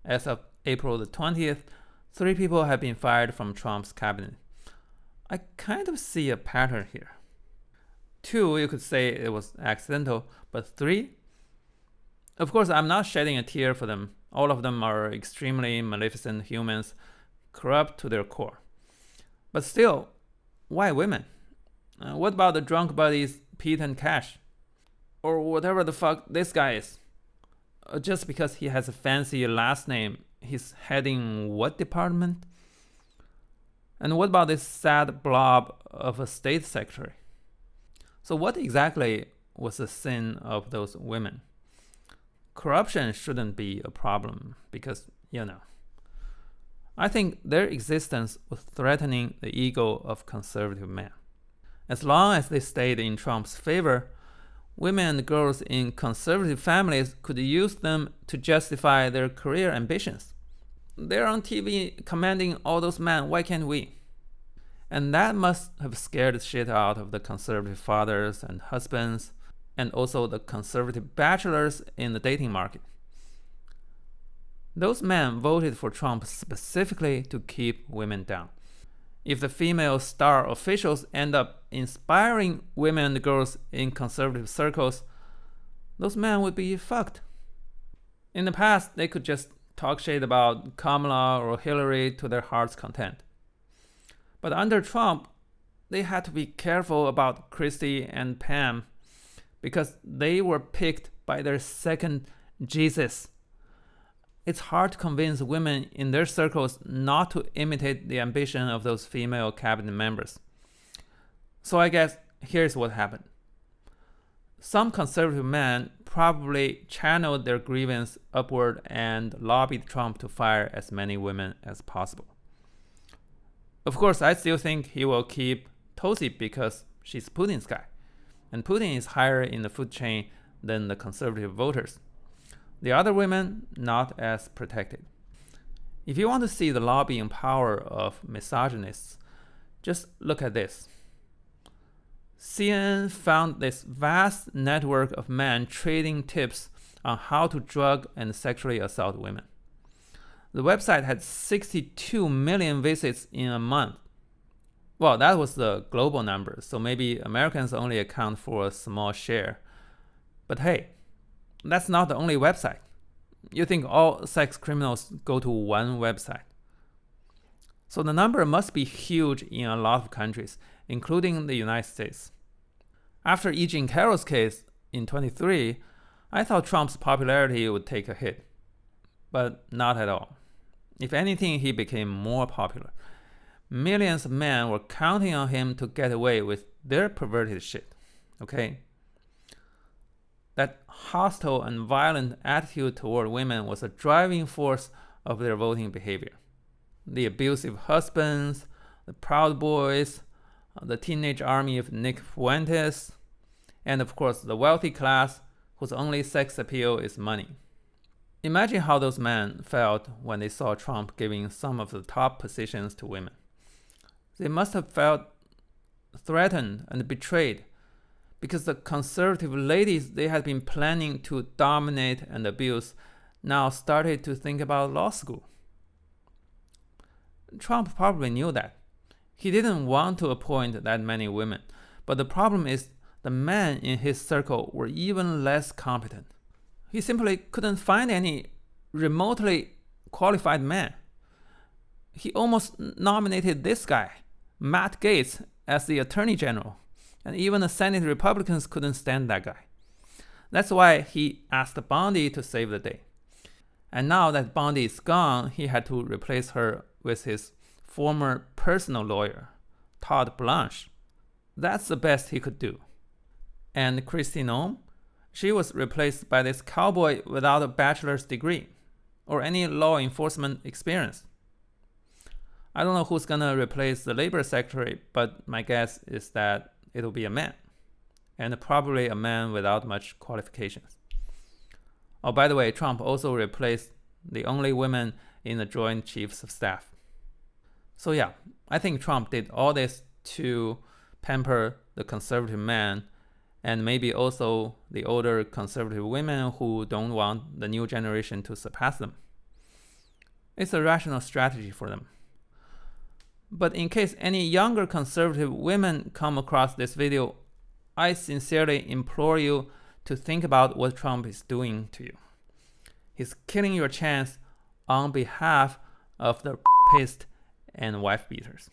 As of April the 20th, 3 people have been fired from Trump's cabinet. I kind of see a pattern here. 2, you could say it was accidental, but 3? Of course, I'm not shedding a tear for them. All of them are extremely maleficent humans, corrupt to their core. But still, why women? What about the drunk buddies Pete and Cash? Or whatever the fuck this guy is? Just because he has a fancy last name, he's heading what department? And what about this sad blob of a state secretary? So what exactly was the sin of those women? Corruption shouldn't be a problem because, I think their existence was threatening the ego of conservative men. As long as they stayed in Trump's favor, women and girls in conservative families could use them to justify their career ambitions. They're on TV commanding all those men, why can't we? And that must have scared the shit out of the conservative fathers and husbands, and also the conservative bachelors in the dating market. Those men voted for Trump specifically to keep women down. If the female star officials end up inspiring women and girls in conservative circles, those men would be fucked. In the past, they could just talk shit about Kamala or Hillary to their heart's content. But under Trump, they had to be careful about Christie and Pam because they were picked by their second Jesus. It's hard to convince women in their circles not to imitate the ambition of those female cabinet members. So I guess here's what happened. Some conservative men probably channeled their grievance upward and lobbied Trump to fire as many women as possible. Of course, I still think he will keep Tulsi because she's Putin's guy, and Putin is higher in the food chain than the conservative voters. The other women, not as protected. If you want to see the lobbying power of misogynists, just look at this. CNN found this vast network of men trading tips on how to drug and sexually assault women. The website had 62 million visits in a month. Well, that was the global number, so maybe Americans only account for a small share. But hey, that's not the only website. You think all sex criminals go to one website. So the number must be huge in a lot of countries, including the United States. After E. Jean Carroll's case in 23, I thought Trump's popularity would take a hit. But not at all. If anything, he became more popular. Millions of men were counting on him to get away with their perverted shit. Okay? That hostile and violent attitude toward women was a driving force of their voting behavior. The abusive husbands, the Proud Boys, the teenage army of Nick Fuentes, and of course the wealthy class whose only sex appeal is money. Imagine how those men felt when they saw Trump giving some of the top positions to women. They must have felt threatened and betrayed because the conservative ladies they had been planning to dominate and abuse now started to think about law school. Trump probably knew that. He didn't want to appoint that many women, but the problem is the men in his circle were even less competent. He simply couldn't find any remotely qualified men. He almost nominated this guy, Matt Gaetz, as the Attorney General, and even the Senate Republicans couldn't stand that guy. That's why he asked Bondi to save the day. And now that Bondi is gone, he had to replace her with his former personal lawyer, Todd Blanche. That's the best he could do. And Kristi Noem? She was replaced by this cowboy without a bachelor's degree or any law enforcement experience. I don't know who's gonna replace the labor secretary, but my guess is that it'll be a man, and probably a man without much qualifications. Oh, by the way, Trump also replaced the only women in the Joint Chiefs of Staff. So yeah, I think Trump did all this to pamper the conservative man and maybe also the older conservative women who don't want the new generation to surpass them. It's a rational strategy for them. But in case any younger conservative women come across this video, I sincerely implore you to think about what Trump is doing to you. He's killing your chance on behalf of the pissed and wife beaters.